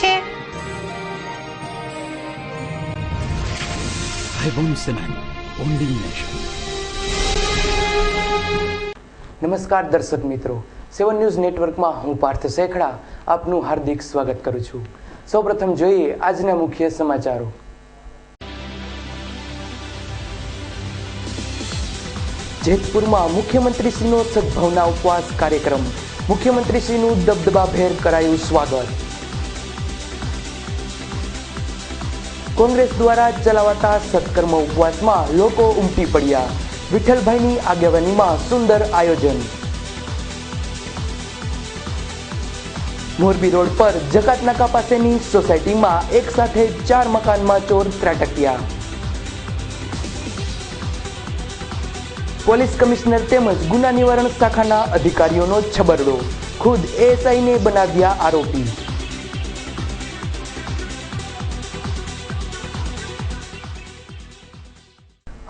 છે. નમસ્કાર દર્શક મિત્રો, 7 ન્યૂઝ નેટવર્કમાં હું પાર્થ શેખડા આપનું હાર્દિક સ્વાગત કરું છું. સૌપ્રથમ જોઈએ આજના મુખ્ય સમાચારો. જેતપુરમાં મુખ્યમંત્રીશ્રીનો સદભાવના ઉપવાસ કાર્યક્રમ. મુખ્યમંત્રીશ્રીનું દબદબાભેર કરાયું સ્વાગત. કોંગ્રેસ દ્વારા ચલાવાતા સત્કર્મ ઉપવાસમાં લોકો ઉમટી પડ્યા. વિઠ્ઠલભાઈની આગેવાનીમાં સુંદર આયોજન. મોરબી રોડ પર જકાત નાકા પાસેની સોસાયટીમાં એક સાથે 4 મકાનમાં ચોર ત્રાટક્યા. પોલીસ કમિશનર તેમજ ગુના નિવારણ શાખાના અધિકારીઓનો છબરડો. ખુદ એએસઆઈને બનાવ્યા આરોપી.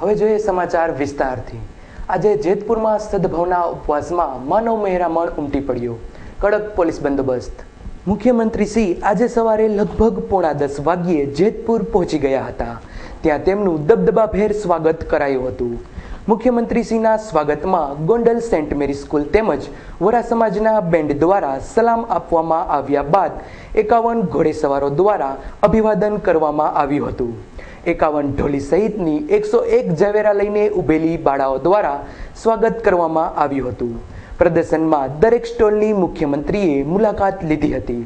હવે જોઈએ સમાચાર વિસ્તારથી. આજે જેતપુરમાં સદભાવના ઉપવાસમાં માનવ મહેરામણ ઉમટી પડ્યો. કડક પોલીસ બંદોબસ્ત. મુખ્યમંત્રીશ્રી આજે સવારે લગભગ 9:30 વાગ્યે જેતપુર પહોંચી ગયા હતા. ત્યાં તેમનું દબદબાભેર સ્વાગત કરાયું હતું. મુખ્યમંત્રીશ્રીના સ્વાગતમાં ગોંડલ સેન્ટ મેરી સ્કૂલ તેમજ વોરા સમાજના બેન્ડ દ્વારા સલામ આપવામાં આવ્યા બાદ 51 ઘોડેસવારો દ્વારા અભિવાદન કરવામાં આવ્યું હતું. 51 ઢોલી સહિતની 101 ઝવેરા લઈને ઉભેલી બાળાઓ દ્વારા સ્વાગત કરવામાં આવ્યું હતું. પ્રદર્શનમાં દરેક સ્ટોલની મુખ્યમંત્રીએ મુલાકાત લીધી હતી.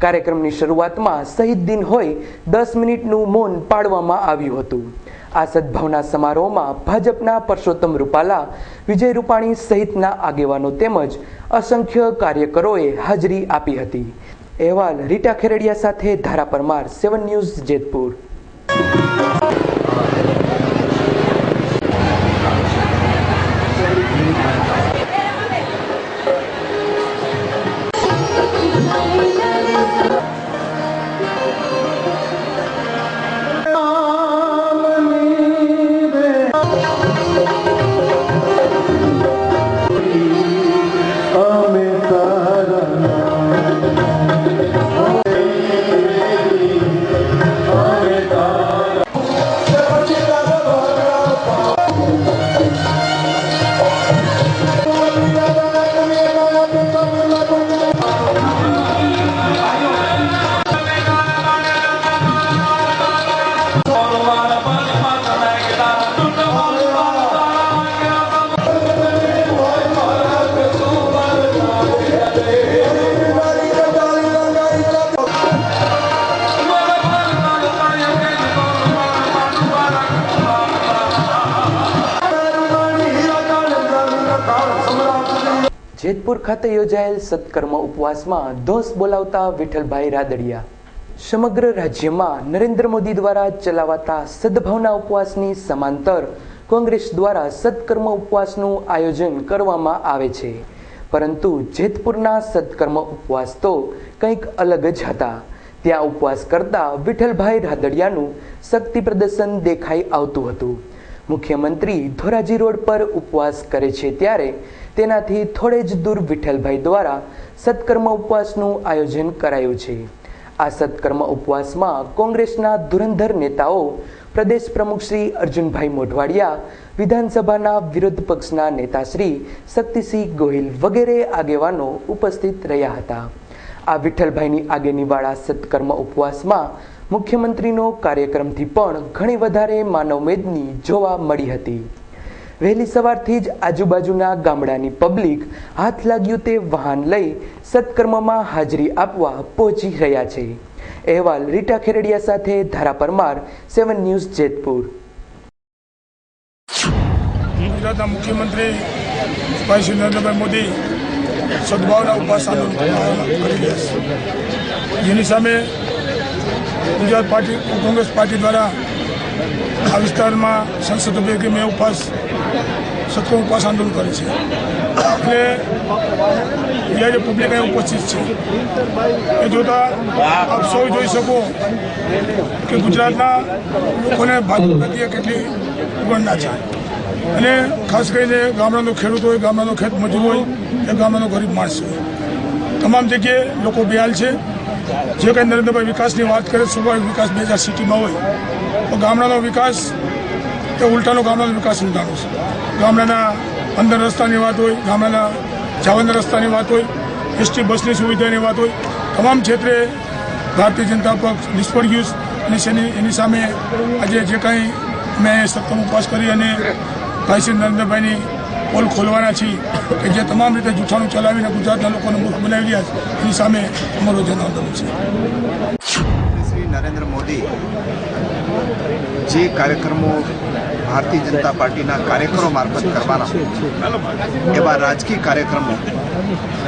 કાર્યક્રમની શરૂઆતમાં શહીદ દિન હોય 10 મિનિટનું મૌન પાળવામાં આવ્યું હતું. આ સદભાવના સમારોહમાં ભાજપના પરસોત્તમ રૂપાલા, વિજય રૂપાણી સહિતના આગેવાનો તેમજ અસંખ્ય કાર્યકરોએ હાજરી આપી હતી. અહેવાલ રીટા ખેરડિયા સાથે ધારા પરમાર, 7 ન્યૂઝ જેતપુર. જેતપુર ખાતે યોજાયેલ સત્કર્મ ઉપવાસમાં ધોષ બોલાવતા વિઠ્ઠલભાઈ રાદડિયા. સમગ્ર રાજ્યમાં નરેન્દ્ર મોદી દ્વારા ચલાવાતા સદભાવના ઉપવાસની સમાંતર કોંગ્રેસ દ્વારા સત્કર્મ ઉપવાસનું આયોજન કરવામાં આવે છે. પરંતુ જેતપુરના સત્કર્મ ઉપવાસ તો કંઈક અલગ જ હતા. ત્યાં ઉપવાસ કરતા વિઠ્ઠલભાઈ રાદડિયાનું શક્તિ પ્રદર્શન દેખાઈ આવતું હતું. મુખ્યમંત્રી ધોરાજી રોડ પર ઉપવાસ કરે છે ત્યારે તેનાથી થોડે જ દૂર વિઠ્ઠલભાઈ દ્વારા સત્કર્મ ઉપવાસનું આયોજન કરાયું છે. આ સત્કર્મ ઉપવાસમાં કોંગ્રેસના ધુરંધર નેતાઓ, પ્રદેશ પ્રમુખ શ્રી અર્જુનભાઈ મોઢવાડિયા, વિધાનસભાના વિરોધ પક્ષના નેતા શ્રી શક્તિસિંહ ગોહિલ વગેરે આગેવાનો ઉપસ્થિત રહ્યા હતા. આ વિઠ્ઠલભાઈની આગેવાનીવાળા સત્કર્મ ઉપવાસમાં મુખ્યમંત્રીનો કાર્યક્રમથી પણ ઘણી વધારે માનવમેદની જોવા મળી હતી. વહેલી સવારથી જ આજુબાજુના ગામડાની પબ્લિક હાથ લાગ્યું તે વાહન લઈ સત્કર્મમાં હાજરી આપવા પહોંચી રહ્યા છે. અહેવાલ રીટા ખેરડિયા સાથે ધારા પરમાર, 7 ન્યૂઝ જેતપુર. ગુજરાતના મુખ્યમંત્રી ભાઈ શ્રી નરેન્દ્રભાઈ મોદી સદભાવના ઉપવાસ કરી રહ્યા છે, જેની સામે ગુજરાત પાર્ટી કોંગ્રેસ પાર્ટી દ્વારા આ વિસ્તારમાં સંસદ સભ્ય મેં ઉપવાસ સત્કર્મ ઉપવાસ આંદોલન કરે છે. એટલે જે પબ્લિક અહીં ઉપસ્થિત છે એ જોતા આપ સૌ જોઈ શકો કે ગુજરાતના લોકોને ભાજપ પ્રત્યે કેટલી ઉગણના છે. અને ખાસ કરીને ગામડાનો ખેડૂત હોય, ગામડાનો ખેત મજૂર હોય, એ ગામડાનો ગરીબ માણસ હોય, તમામ જગ્યાએ લોકો બેહાલ છે. જે કંઈ નરેન્દ્રભાઈ વિકાસની વાત કરે સ્વાભાવિક વિકાસ 2000 સિટીમાં હોય તો ગામડાનો વિકાસ એ ઉલટાનો ગામડાનો વિકાસ ઉલટાનો છે. ગામડાના અંદર રસ્તાની વાત હોય, ગામડાના જવાના રસ્તાની વાત હોય, એસટી બસની સુવિધાની વાત હોય, તમામ ક્ષેત્રે ભારતીય જનતા પક્ષ નિષ્ફળ ગયું અને એની સામે આજે જે કાંઈ અમે સત્તમ ઉપવાસ કરી અને ભાઈ શ્રી નરેન્દ્રભાઈની પોલ ખોલવાના છીએ કે જે તમામ રીતે જૂઠાણું ચલાવીને ગુજરાતના લોકોને મૂર્ખ બનાવી રહ્યા છે એની સામે અમારો જન આંદોલન છે. શ્રી નરેન્દ્ર મોદી જે કાર્યક્રમો ભારતીય જનતા પાર્ટીના કાર્યકરો મારફત કરવાના એવા રાજકીય કાર્યક્રમો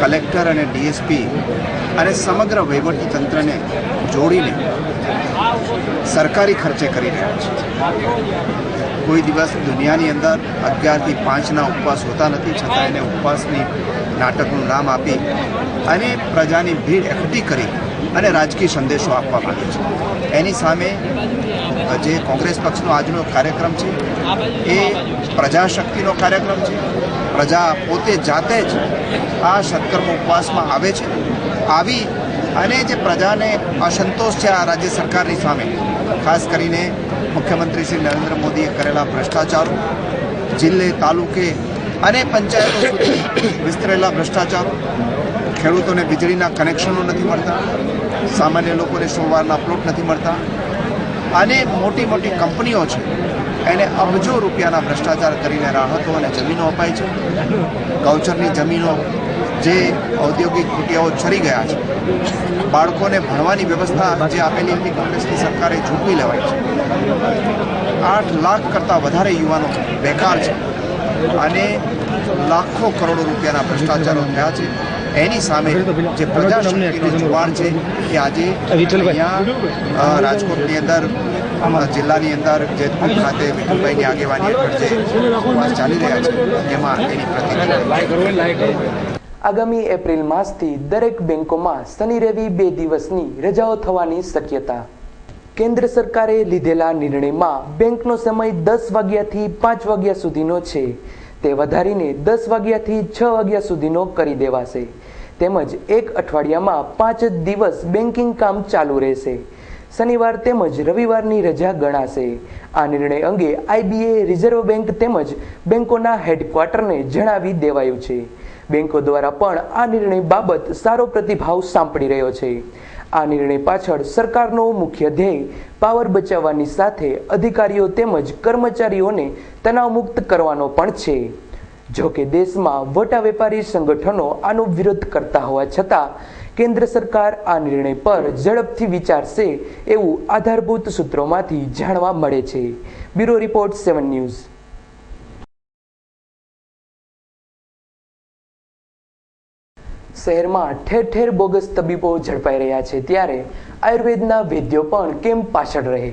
કલેક્ટર અને ડીએસપી અને સમગ્ર વહીવટી તંત્રને જોડીને સરકારી ખર્ચે કરી રહ્યા છે. કોઈ દિવસ દુનિયાની અંદર 11 થી 5ના ઉપવાસ હોતા નથી, છતાં એને ઉપવાસની નાટકનું નામ આપી અને પ્રજાની ભીડ એકઠી કરી અને રાજકીય સંદેશો આપવા માંગે છે. એની સામે જે કોંગ્રેસ પક્ષનો આજનો કાર્યક્રમ છે એ પ્રજાશક્તિનો કાર્યક્રમ છે. પ્રજા પોતે જાતે જ આ સત્કર્મ ઉપવાસમાં આવે છે. આવી અને જે પ્રજાને અસંતોષ છે આ રાજ્ય સરકારની સામે, ખાસ કરીને મુખ્યમંત્રી શ્રી નરેન્દ્ર મોદીએ કરેલા ભ્રષ્ટાચારો, જિલ્લે તાલુકે અને પંચાયતો સુધી વિસ્તરેલા ભ્રષ્ટાચારો, ખેડૂતોને વીજળીના કનેક્શનો નથી મળતા, સામાન્ય લોકોને 100 વારના પ્લોટ નથી મળતા અને મોટી મોટી કંપનીઓ છે એને અબજો રૂપિયાના ભ્રષ્ટાચાર કરીને રાહતો અને જમીનો અપાય છે. ગૌચરની જમીનો જે ઔદ્યોગિક કુટિયાઓ છરી ગયા છે, બાળકોને ભણવાની વ્યવસ્થા જે આપેલી હતી કોંગ્રેસની સરકારે ઝૂંટવી લેવાય છે. 8 લાખ કરતાં વધારે યુવાનો બેકાર છે અને લાખો કરોડો રૂપિયાના ભ્રષ્ટાચારો થયા છે. એની સામે જે પ્રજાશક્તિનો જુવાળ છે એ આજે અહીંયા રાજકોટની અંદર, જિલ્લાની અંદર જેતપુર ખાતે વિઠ્ઠલભાઈની આગેવાની હેઠળ જે ઉપવાસ ચાલી રહ્યા છે એમાં એની પ્રતિક્રિયા. આગામી એપ્રિલ માસથી દરેક બેંકોમાં શનિ રવિ 2 દિવસની રજાઓ થવાની શક્યતા. કેન્દ્ર સરકારે લીધેલા નિર્ણયમાં બેંકનો સમય 10 વાગ્યાથી 5 વાગ્યા સુધીનો છે તે વધારીને 10 વાગ્યાથી 6 વાગ્યા સુધીનો કરી દેવાશે. તેમજ એક અઠવાડિયામાં 5 દિવસ બેન્કિંગ કામ ચાલુ રહેશે. શનિવાર તેમજ રવિવારની રજા ગણાશે. આ નિર્ણય અંગે આઈબીએ, રિઝર્વ બેંક તેમજ બેંકોના હેડક્વાર્ટરને જણાવી દેવાયું છે. બેંકો દ્વારા પણ આ નિર્ણય બાબત સારો પ્રતિભાવ સાંપડી રહ્યો છે. આ નિર્ણય પાછળ સરકારનો મુખ્ય ધ્યેય પાવર બચાવવાની સાથે અધિકારીઓ તેમજ કર્મચારીઓને તણાવમુક્ત કરવાનો પણ છે. જો કે દેશમાં મોટા વેપારી સંગઠનો આનો વિરોધ કરતા હોવા છતાં કેન્દ્ર સરકાર આ નિર્ણય પર ઝડપથી વિચારશે એવું આધારભૂત સૂત્રોમાંથી જાણવા મળે છે. Bureau report 7 news. શહેરમાં ઠેર ઠેર બોગસ તબીબો ઝડપાઈ રહ્યા છે, ત્યારે આયુર્વેદના વૈદ્યો પણ કેમ પાછળ રહે?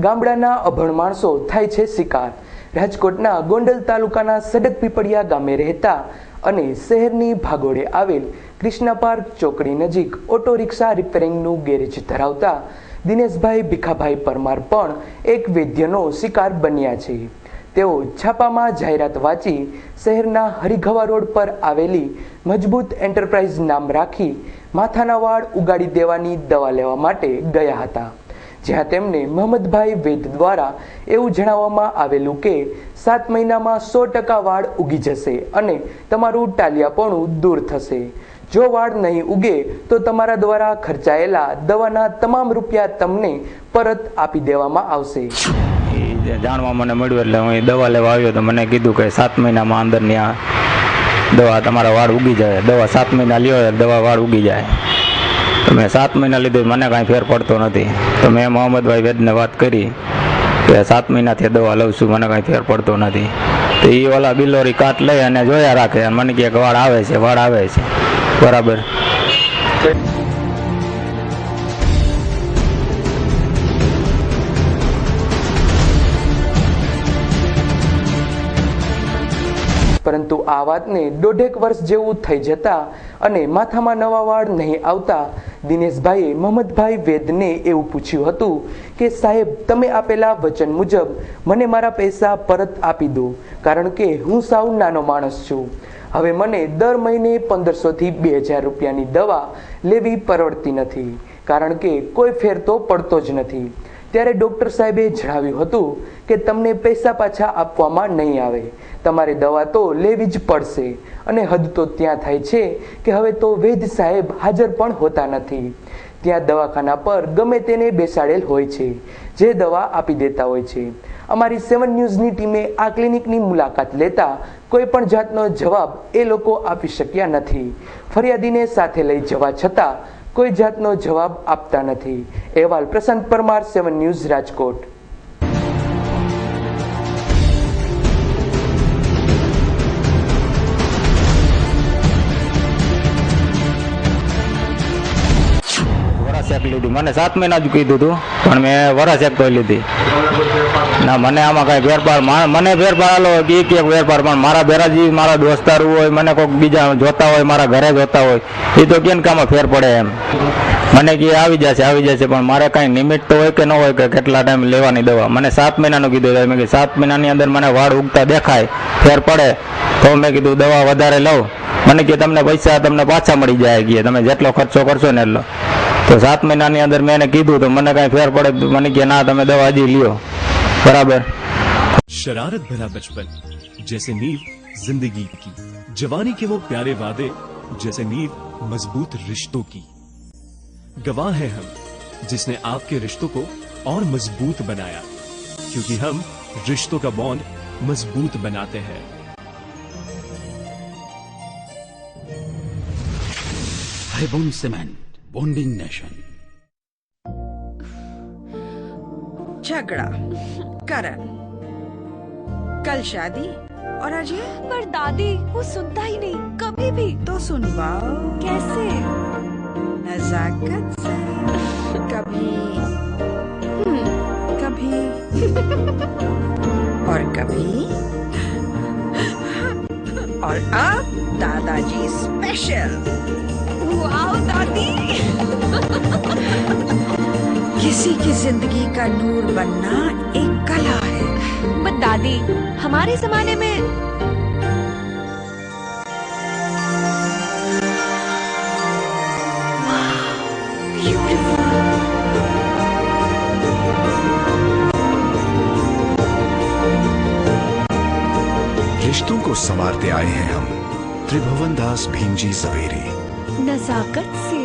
ગામડાના અભણ માણસો થાય છે શિકાર. રાજકોટના ગોંડલ તાલુકાના સડક પીપળિયા ગામે રહેતા અને શહેરની ભાગોળે આવેલ કૃષ્ણા પાર્ક ચોકડી નજીક ઓટો રિક્ષા રિપેરિંગનું ગેરેજ ધરાવતા દિનેશભાઈ ભીખાભાઈ પરમાર પણ એક વૈદ્યનો શિકાર બન્યા છે. તેઓ છાપામાં જાહેરાત વાંચી શહેરના હરિઘવા રોડ પર આવેલી મજબૂત એન્ટરપ્રાઇઝ નામ રાખી માથાના વાળ ઉગાડી દેવાની દવા લેવા માટે ગયા હતા, જ્યાં તેમને મોહમ્મદભાઈ વૈદ દ્વારા એવું જણાવવામાં આવેલું કે 7 મહિનામાં 100% વાળ ઉગી જશે અને તમારું ટાલિયાપણું દૂર થશે. જો વાળ નહીં ઉગે તો તમારા દ્વારા ખર્ચાયેલા દવાના તમામ રૂપિયા તમને પરત આપી દેવામાં આવશે. જાણવા મને મળ્યું એટલે હું દવા લેવા આવ્યો તો મને કીધું કે 7 મહિનામાં અંદરની આ દવા તમારા વાળ ઉગી જાય. દવા 7 મહિના લ્યો દવા વાળ ઉગી જાય. તો મેં 7 મહિના લીધું, મને કાંઈ ફેર પડતો નથી. તો મેં મોહમ્મદભાઈ વૈદને વાત કરી કે 7 મહિનાથી દવા લઉં છું, મને કાંઈ ફેર પડતો નથી. તો એ ઓલા બિલોરી કાટ લઈ અને જોયા રાખે અને મને કહે કે વાળ આવે છે, વાળ આવે છે. બરાબર. પરંતુ આ વાતને 1.5 વર્ષ જેવું થઈ જતા અને માથામાં નવા વાળ નહીં આવતા દિનેશભાઈએ મોહમ્મદભાઈ વેદને એવું પૂછ્યું હતું કે સાહેબ, તમે આપેલા વચન મુજબ મને મારા પૈસા પરત આપી દો, કારણ કે હું સાવ નાનો માણસ છું. હવે મને દર મહિને 1500 થી 2000 રૂપિયાની દવા લેવી પરવડતી નથી, કારણ કે કોઈ ફેર તો પડતો જ નથી. ત્યારે ડૉક્ટર સાહેબે જણાવ્યું હતું કે તમને પૈસા પાછા આપવામાં નહીં આવે, તમારે દવા તો લેવી જ પડશે. અને હદ તો ત્યાં થાય છે કે હવે તો વૈદ્ય સાહેબ હાજર પણ હોતા નથી. ત્યાં દવાખાના પર ગમે તેને બેસાડેલ હોય છે, જે દવા આપી દેતા હોય છે. અમારી 7 ન્યૂઝની ટીમે આ ક્લિનિકની મુલાકાત લેતા કોઈ પણ જાતનો જવાબ એ લોકો આપી શક્યા નથી. ફરિયાદીને સાથે લઈ જવા છતાં કોઈ જાતનો જવાબ આપતા નથી. અહેવાલ પ્રશાંત પરમાર, 7 ન્યૂઝ, રાજકોટ. વરસ એક લીધી, મને 7 મહિના જ કીધું હતું, પણ મેં વરસ એક તો લીધી ના. મને આમાં કઈ ફેરફાર, મને ફેરફાર આલો કે એક ફેરફાર, પણ મારા બેરાજી, મારા દોસ્તાર હોય, મને કોઈક બીજા જોતા હોય, મારા ઘરે જોતા હોય, એ તો કેમ કામાં ફેર પડે એમ. મને કે આવી જશે, પણ મારે કઈ નિમિત્ત તો હોય કે ન હોય કે કેટલા ટાઈમ લેવાની દવા. મને 7 મહિનાનું કીધું. મેં કીધું 7 મહિનાની અંદર મને વાળ ઉગતા દેખાય, ફેર પડે તો મેં કીધું દવા વધારે લઉં. મને કે તમને પૈસા તમને પાછા મળી જાય, કે તમે જેટલો ખર્ચો કરશો ને એટલો. તો 7 મહિનાની અંદર મેં એને કીધું તો મને કઈ ફેર પડે, મને કે ના તમે દવા હજી લ્યો. बराबर. शरारत भरा बचपन जैसे नींव जिंदगी की, जवानी के वो प्यारे वादे जैसे नींव मजबूत रिश्तों की. गवाह हैं हम जिसने आपके रिश्तों को और मजबूत बनाया, क्योंकि हम रिश्तों का बॉन्ड मजबूत बनाते हैं. Haibon Cement, bonding nation. झगड़ा, करण, कल शादी और आज ये? पर दादी वो सुनता ही नहीं, कभी भी. तो सुनवाओ. कैसे? नजाकत से. कभी कभी और कभी और अब दादाजी स्पेशल. वाओ दादी. किसी की जिंदगी का नूर बनना एक कला है. बट दादी, हमारे जमाने में रिश्तों को संवारते आए हैं हम, त्रिभुवन दास भीमजी ઝવેરી. नजाकत से.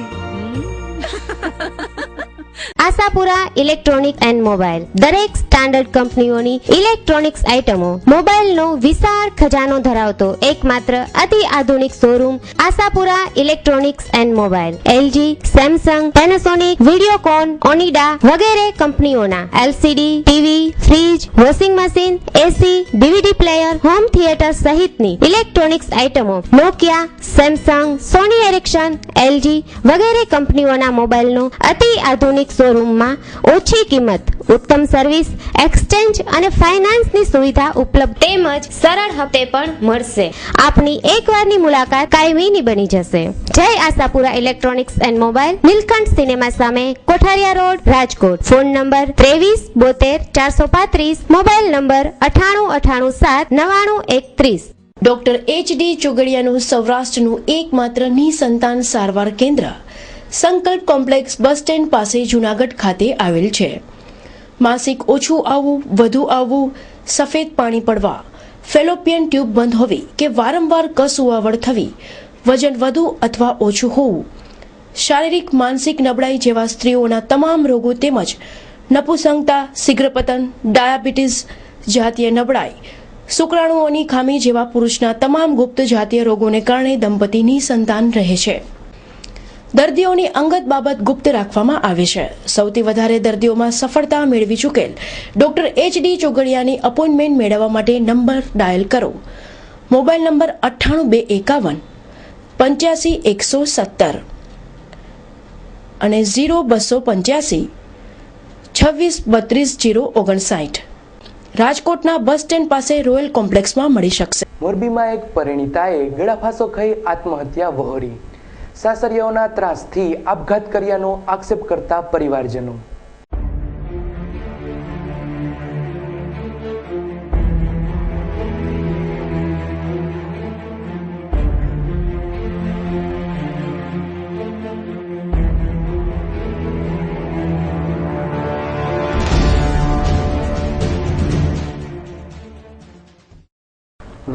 આશાપુરા ઇલેક્ટ્રોનિક એન્ડ મોબાઈલ દરેક સ્ટાન્ડર્ડ કંપનીઓની ઇલેક્ટ્રોનિક્સ આઇટમો, મોબાઈલનો વિશાળ ખજાનો ધરાવતો એકમાત્ર અતિ આધુનિક showroom Ashapura electronics and mobile. LG, Samsung, Panasonic, Videocon, Onida વગેરે કંપનીઓના LCD, TV, fridge, washing machine, AC, DVD player, home theatre સહિતની ઇલેક્ટ્રોનિક્સ આઇટમો Nokia, Samsung, Sony Ericsson, LG વગેરે કંપનીઓના મોબાઈલનો અતિ આધુનિક શોરૂમમાં ઓછી કિંમત, ઉત્તમ સર્વિસ, એક્સચેન્જ અને ફાઇનાન્સની સુવિધા ઉપલબ્ધ તેમજ સરળ હપ્તે પણ મળશે. આપની એકવારની મુલાકાત કાયમીની બની જશે. જય Ashapura electronics and mobile, Nilkanth cinema સામે, Kothariya road, Rajkot. Phone number 23 72 435, mobile number 98 98 7 99 31. Doctor H D. ચોગડિયાનું સૌરાષ્ટ્રનું એકમાત્ર નિસંતાન સારવાર કેન્દ્ર સંકલ્પ કોમ્પ્લેક્સ બસ સ્ટેન્ડ પાસે જૂનાગઢ ખાતે આવેલ છે. માસિક ઓછું આવવું, વધુ આવવું, સફેદ પાણી પડવા, ફેલોપિયન ટ્યુબ બંધ હોવી કે વારંવાર કસુવાવડ થવી, વજન વધુ અથવા ઓછું હોવું, શારીરિક માનસિક નબળાઈ જેવા સ્ત્રીઓના તમામ રોગો તેમજ નપુંસકતા, શીઘ્રપતન, ડાયાબિટીસ, જાતીય નબળાઈ, શુક્રાણુઓની ખામી જેવા પુરુષના તમામ ગુપ્ત જાતીય રોગોને કારણે દંપતીની સંતાન રહે છે. દર્દીઓની અંગત બાબત ગુપ્ત રાખવામાં આવે છે. સૌથી વધારે દર્દીઓમાં સફળતા મેળવી ચૂકેલ ડોક્ટર એચ.ડી. ચોગડિયાની અપોઇન્ટમેન્ટ મેળવવા માટે નંબર ડાયલ કરો. મોબાઈલ નંબર 98 251 85 117 અને 0285 26 32 059. રાજકોટના બસ સ્ટેન્ડ પાસે રોયલ કોમ્પ્લેક્સમાં મળી શકશે. મોરબીમાં એક પરિણીતાએ ગળાફાંસો ખાઈ આત્મહત્યા વહોરી. સાસરિયાઓના ત્રાસથી આપઘાત કર્યાનો આક્ષેપ કરતા પરિવારજનો.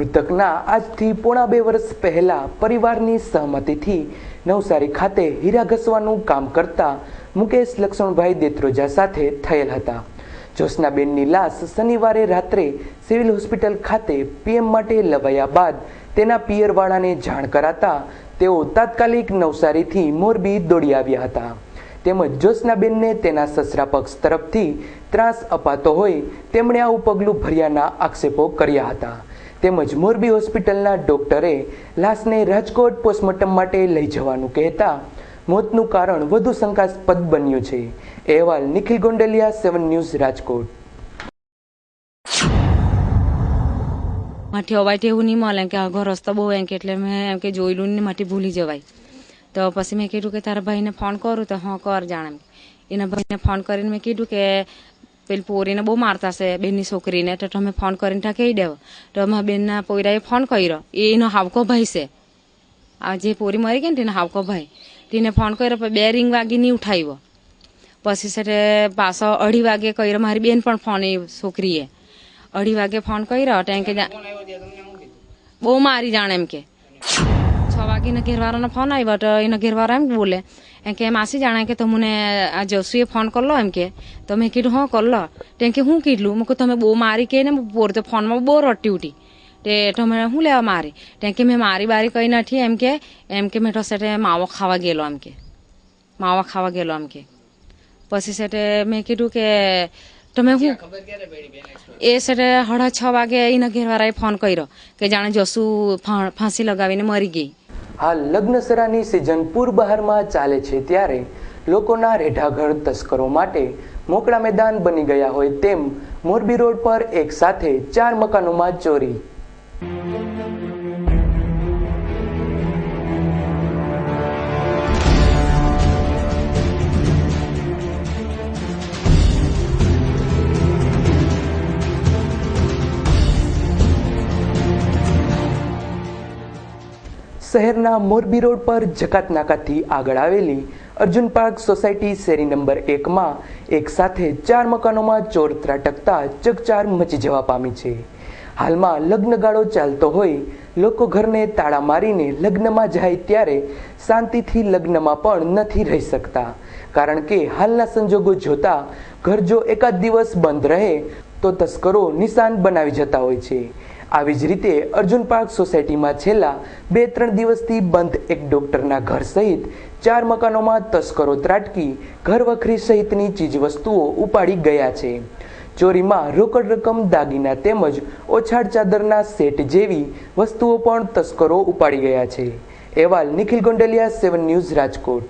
મૃતકના આજથી પોણા 2 વર્ષ પહેલા પરિવારની સહમતિથી નવસારી ખાતે હીરા ઘસવાનું કામ કરતા મુકેશ લક્ષ્મણભાઈ દેત્રોજા સાથે થયેલ હતા. જ્યોત્સનાબેનની લાશ શનિવારે રાત્રે સિવિલ હોસ્પિટલ ખાતે પીએમ માટે લવાયા બાદ તેના પિયરવાળાને જાણ કરાતા તેઓ તાત્કાલિક નવસારીથી મોરબી દોડી આવ્યા હતા. તેમજ જ્યોત્સનાબેનને તેના સસરા પક્ષ તરફથી ત્રાસ અપાતો હોય તેમણે આવું પગલું ભર્યાના આક્ષેપો કર્યા હતા. તેમજ મોરબી હોસ્પિટલના ડોક્ટરે લાશને રાજકોટ પોસ્ટમોર્ટમ માટે લઈ જવાનું કહેતા મોતનું કારણ વધુ શંકાસ્પદ બન્યું છે. અહેવાલ નિખિલ ગોંડલિયા, 7 ન્યૂઝ, રાજકોટ. માથી અવાજ એવું નહીં મળે કે આગો રસ્તો બહુ એમ કે એટલે મેં એમ કે જોયેલું ને માથી ભૂલી જવાય. તો પછી મેં કીધું કે તારા ભાઈને ફોન કરું તો હા કર જાણે. એના ભાઈને ફોન કરીને મેં કીધું કે પેલી પોરીને બહુ મારતા છે બેનની છોકરીને, તો તમે ફોન કરીને ત્યાં કહી દેવો. તો અમારા બેનના પોયરાએ ફોન કર્યો. એનો હાવકો ભાઈ છે, આ જે પોરી મરી ગઈ ને તેનો હાવકો ભાઈ. તેને ફોન કર્યો પણ 2 રિંગ વાગી નહીં ઉઠાવ્યો. પછી છે પાછો 2:30 વાગે કર્યો. મારી બેન પણ ફોન છોકરીએ 2:30 વાગે ફોન કર્યો. તો એમ કે બહુ મારી જાણે એમ કે 6 વાગે એના ઘેરવાળાનો ફોન આવ્યો. તો એના ઘેરવાળા એમ બોલે એમ કે માસી જાણે કે તમને આ જસુએ ફોન કરલો એમ કે. તો મેં કીધું હા કરલો. તેમ કે હું કીધું મેં તમે બહુ મારી કે ને પોર તો ફોનમાં બહુ રટી ઉઠી તે તમે શું લેવા મારી. તેમ કે મેં મારી બારી કઈ નથી એમ કે મેં તો સેટે માવો ખાવા ગયેલો એમ કે એમ કે. પછી સેટે મેં કીધું કે તમે શું એ સેટે 6:30 વાગે એના ઘેરવાળાએ ફોન કર્યો કે જાણે જસુ ફાંસી લગાવીને મરી ગઈ. હાલ લગ્નસરાની સિઝન પૂર બહારમાં ચાલે છે ત્યારે લોકોના રેઢાઘર તસ્કરો માટે મોકળા મેદાન બની ગયા હોય તેમ મોરબી રોડ પર એક સાથે 4 મકાનોમાં ચોરી. શહેરના મોરબી રોડ પર જકાત નાકાથી આગળ આવેલી અર્જુન પાર્ક સોસાયટી શેરી નંબર 1માં એક સાથે 4 મકાનોમાં ચોર ત્રાટકતા ચકચાર મચી જવા પામી છે. હાલમાં લગ્નગાળો ચાલતો હોય લોકો ઘરને તાળા મારીને લગ્નમાં જાય ત્યારે શાંતિથી લગ્નમાં પણ નથી રહી શકતા. કારણ કે હાલના સંજોગો જોતા ઘર જો એકાદ દિવસ બંધ રહે તો તસ્કરો નિશાન બનાવી જતા હોય છે. આવી જ રીતે અર્જુન પાર્ક સોસાયટીમાં છેલ્લા 2-3 દિવસથી બંધ એક ડોક્ટરના ઘર સહિત 4 મકાનોમાં તસ્કરો ત્રાટકી ઘર વખરી સહિતની ચીજવસ્તુઓ ઉપાડી ગયા છે. ચોરીમાં રોકડ રકમ, દાગીના તેમજ ઓછાડ ચાદરના સેટ જેવી વસ્તુઓ પણ તસ્કરો ઉપાડી ગયા છે. અહેવાલ નિખિલ ગોંડલિયા, 7 ન્યૂઝ, રાજકોટ.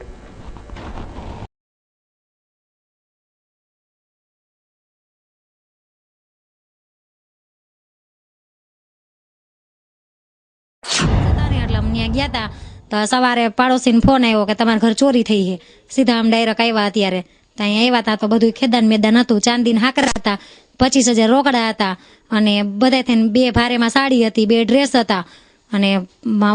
ગયા હતા તો સવારે પાડોશીને ફોન આવ્યો કે તમારા ઘર ચોરી થઈ છે. સીધા આમ ડાયરેક્ટ આવ્યા. અત્યારે ત્યાં આવ્યા હતા તો બધું ખેદાન મેદાન હતું. ચાંદીના હાકરા હતા, 25,000 રોકડા હતા અને બધા થઈને 2 ભારેમાં સાડી હતી, 2 ડ્રેસ હતા અને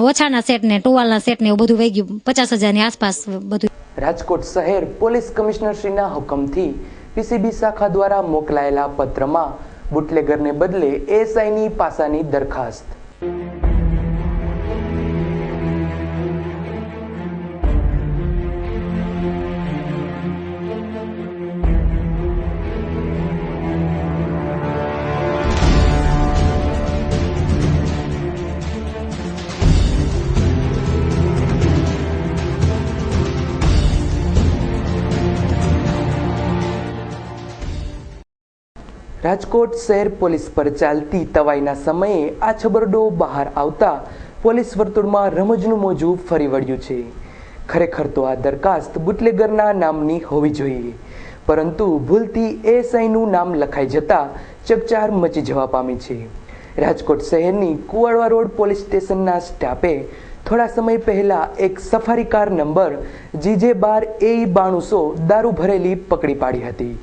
ઓછાના સેટ ને ટુવાલના સેટ ને એવું બધું વહી ગયું. 50,000 ની આસપાસ બધું. રાજકોટ શહેર પોલીસ કમિશનર શ્રીના હુકમથી પીસીબી શાખા દ્વારા મોકલાયેલા પત્રમાં બુટલેગરને બદલે એએસઆઈની પાસાની દરખાસ્ત. રાજકોટ શહેર પોલીસ પર ચાલતી તવાઈના સમયે આ છબરડો બહાર આવતા પોલીસ વર્તુળમાં રમૂજનું મોજું ફરી વળ્યું છે. ખરેખર તો આ દરખાસ્ત બુટલેગરના નામની હોવી જોઈએ, પરંતુ ભૂલથી એએસઆઈનું નામ લખાઈ જતા ચકચાર મચી જવા પામી છે. રાજકોટ શહેરની કુવાડવા રોડ પોલીસ સ્ટેશનના સ્ટાફે થોડા સમય પહેલા એક સફારી કાર નંબર GJ12AE9200 દારૂ ભરેલી પકડી પાડી હતી,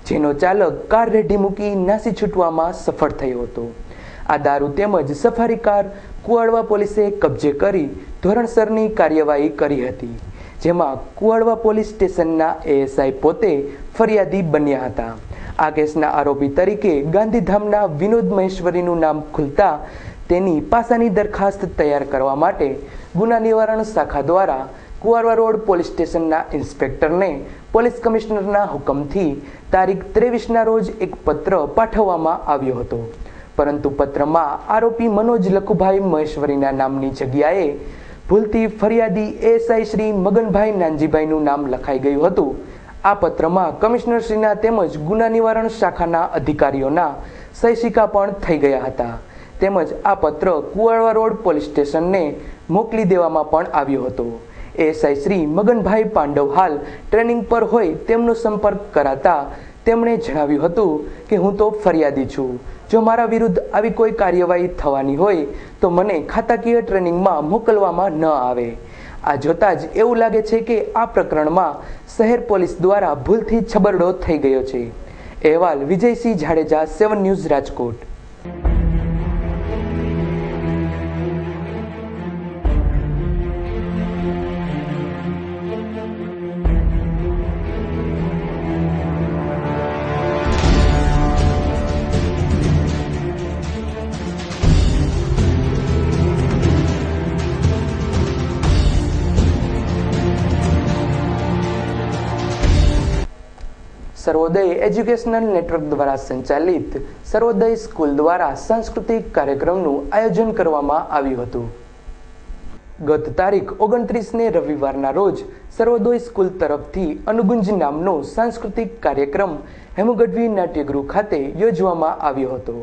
જેનો ચાલક કાર રેઢી મૂકી નાસી છૂટવામાં સફળ થયો હતો. આ દારૂ તેમજ સફારી કાર કુવાડવા પોલીસે કબજે કરી ધોરણસરની કાર્યવાહી કરી હતી, જેમાં કુવાડવા પોલીસ સ્ટેશનના ASI પોતે ફરિયાદી બન્યા હતા. આ કેસના આરોપી તરીકે ગાંધીધામના વિનોદ મહેશ્વરીનું નામ ખુલતા તેની પાસાની દરખાસ્ત તૈયાર કરવા માટે ગુના નિવારણ શાખા દ્વારા કુવાડવા રોડ પોલીસ સ્ટેશનના ઇન્સ્પેક્ટરને પોલીસ કમિશનરના હુકમથી તારીખ 23ના રોજ એક પત્ર પાઠવવામાં આવ્યો હતો, પરંતુ પત્રમાં આરોપી મનોજ લખુભાઈ મહેશ્વરીના નામની જગ્યાએ ભૂલથી ફરિયાદી ASI શ્રી મગનભાઈ નાનજીભાઈનું નામ લખાઈ ગયું હતું. આ પત્રમાં કમિશનરશ્રીના તેમજ ગુના નિવારણ શાખાના અધિકારીઓના સહી સિક્કા પણ થઈ ગયા હતા. તેમજ આ પત્ર કુવાડવા રોડ પોલીસ સ્ટેશનને મોકલી દેવામાં પણ આવ્યો હતો. ASI શ્રી મગનભાઈ પાંડવ હાલ ટ્રેનિંગ પર હોય તેમનો સંપર્ક કરાતા તેમણે જણાવ્યું હતું કે હું તો ફરિયાદી છું, જો મારા વિરુદ્ધ આવી કોઈ કાર્યવાહી થવાની હોય તો મને ખાતાકીય ટ્રેનિંગમાં મોકલવામાં ન આવે. આ જોતા જ એવું લાગે છે કે આ પ્રકરણમાં શહેર પોલીસ દ્વારા ભૂલથી છબરડો થઈ ગયો છે. અહેવાલ વિજયસિંહ જાડેજા, 7 ન્યૂઝ, રાજકોટ. સર્વોદય એજ્યુકેશનલ નેટવર્ક દ્વારા સંચાલિત સર્વોદય સ્કૂલ દ્વારા સાંસ્કૃતિક કાર્યક્રમનું આયોજન કરવામાં આવ્યું હતું. ગત તારીખ 29ને રવિવારના રોજ સર્વોદય સ્કૂલ તરફથી અનુગુંજ નામનો સાંસ્કૃતિક કાર્યક્રમ હેમુગઢવી નાટ્યગૃહ ખાતે યોજવામાં આવ્યો હતો.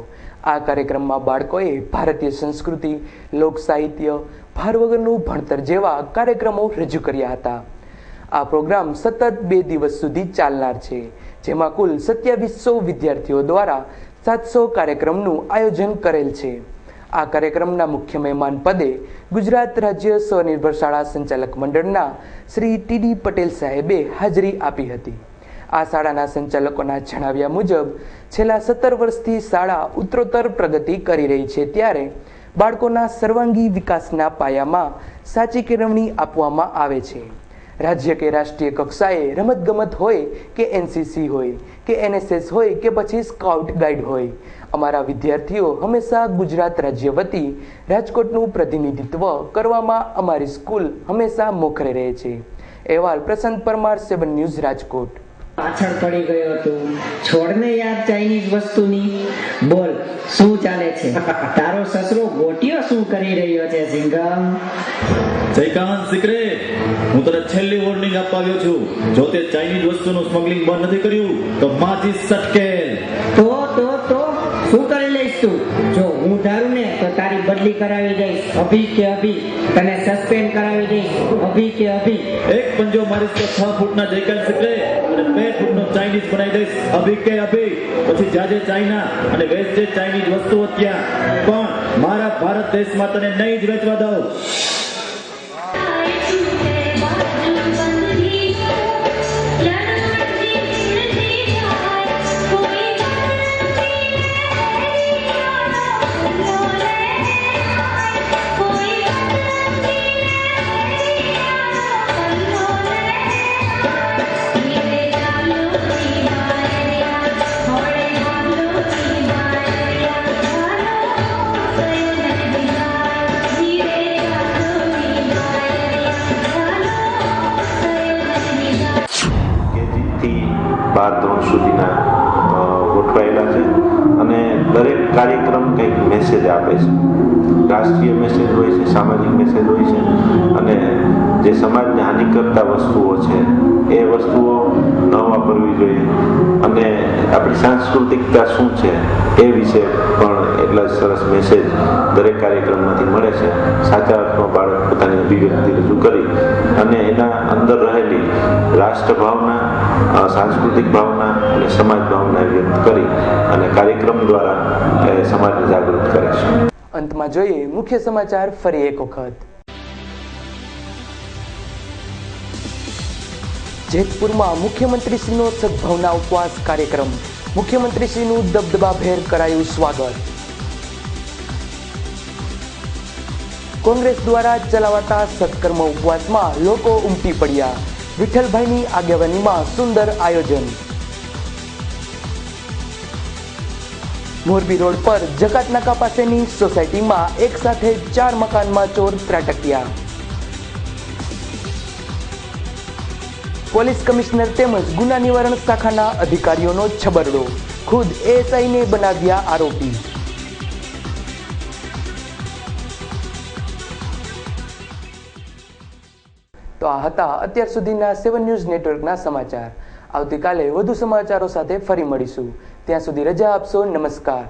આ કાર્યક્રમમાં બાળકોએ ભારતીય સંસ્કૃતિ, લોક સાહિત્ય, ભાર વગરનું ભણતર જેવા કાર્યક્રમો રજૂ કર્યા હતા. આ પ્રોગ્રામ સતત 2 દિવસ સુધી ચાલનાર છે, જેમાં કુલ 2700 વિદ્યાર્થીઓ દ્વારા 700 કાર્યક્રમનું આયોજન કરેલ છે. આ કાર્યક્રમના મુખ્ય મહેમાન પદે ગુજરાત રાજ્ય સ્વનિર્ભર શાળા સંચાલક મંડળના શ્રી TD પટેલ સાહેબે હાજરી આપી હતી. આ શાળાના સંચાલકોના જણાવ્યા મુજબ છેલ્લા 17 વર્ષથી શાળા ઉત્તરોત્તર પ્રગતિ કરી રહી છે, ત્યારે બાળકોના સર્વાંગી વિકાસના પાયામાં સાચી કેળવણી આપવામાં આવે છે. રાજ્ય કે રાષ્ટ્રીય કક્ષાએ રમતગમત હોય કે NCC હોય કે NSS હોય કે પછી સ્કાઉટ ગાઈડ હોય, અમારા વિદ્યાર્થીઓ હંમેશા ગુજરાત રાજ્ય વતી રાજકોટનું પ્રતિનિધિત્વ કરવામાં અમારી સ્કૂલ હંમેશા મોખરે રહે છે. અહેવાલ પ્રસન્ન પરમાર, 7 ન્યૂઝ, રાજકોટ. પાછળ પડી ગયો તું, છોડને યાર ચાઇનીઝ વસ્તુની. બોલ શું ચાલે છે? તારો સસરો ગોટિયો શું કરી રહ્યો છે? સિંગમ જયકાંત સિકરે, હું તને છેલ્લી વોર્નિંગ આપવા આવ્યો છું. જો તે ચાઇનીઝ વસ્તુનું સ્મગલિંગ બંધ નથી કર્યું તો માજી સટકેલ. તો શું કરી લઈશ તું? જો હું ધારું ને તો તારી બદલી કરાવી દઈશ, અભી કે અભી. તને સસ્પેન્ડ કરાવી દઈશ, અભી કે અભી. એક પંજો મારીશ તો 6 ફૂટના જયકાંત સિકરે અને 2 ફૂટનો ચાઇનીઝ બનાવી દઈશ, અભી કે અભી. પછી જાજે ચાઇના અને વેચજે ચાઇનીઝ વસ્તુઓ ત્યાં, પણ મારા ભારત દેશમાં તને નહીં જ વેચવા દઉં. બાર ધોરણ સુધીના ગોઠવાયેલા છે અને દરેક કાર્યક્રમ કંઈક મેસેજ આપે છે. રાષ્ટ્રીય મેસેજ હોય છે, સામાજિક મેસેજ હોય છે, અને જે સમાજને હાનિ કરતા વસ્તુઓ છે એ વસ્તુઓ ન વાપરવી જોઈએ. અને આપણી સાંસ્કૃતિકતા શું છે એ વિશે પણ એટલા જ સરસ મેસેજ દરેક કાર્યક્રમમાંથી મળે છે. સાચા અર્થમાં બાળક પોતાની અભિવ્યક્તિ રજૂ કરી અને એના અંદર રહેલી રાષ્ટ્રભાવના, સાંસ્કૃતિક ભાવના અને સમાજ ભાવના વ્યક્ત કરી અને કાર્યક્રમ દ્વારા સમાજને જાગૃત કરીશું. અંતમાં જોઈએ મુખ્ય સમાચાર ફરી એક વખત. જેતપુરમાં મુખ્યમંત્રીશ્રીનો સદભાવના ઉપવાસ કાર્યક્રમ. મુખ્યમંત્રીશ્રીનું દબદબાભેર કરાયું સ્વાગત. કોંગ્રેસ દ્વારા ચલાવાતા સત્કર્મ ઉપવાસમાં લોકો ઉમટી પડ્યા. વિઠ્ઠલભાઈની આગેવાનીમાં સુંદર આયોજન. મોરબી રોડ પર જકાત નાકા પાસેની સોસાયટીમાં એક સાથે 4 મકાનમાં ચોર ત્રાટક્યા. પોલીસ કમિશનર તેમજ ગુના નિવારણ શાખાના અધિકારીઓનો છબરડો. ખુદ એએસઆઈને બનાવ્યા આરોપી. તો આ હતા અત્યાર સુધીના 7 ન્યૂઝ નેટવર્કના સમાચાર. આવતીકાલે વધુ સમાચારો સાથે ફરી મળીશું. ત્યાં સુધી રજા આપશો. નમસ્કાર.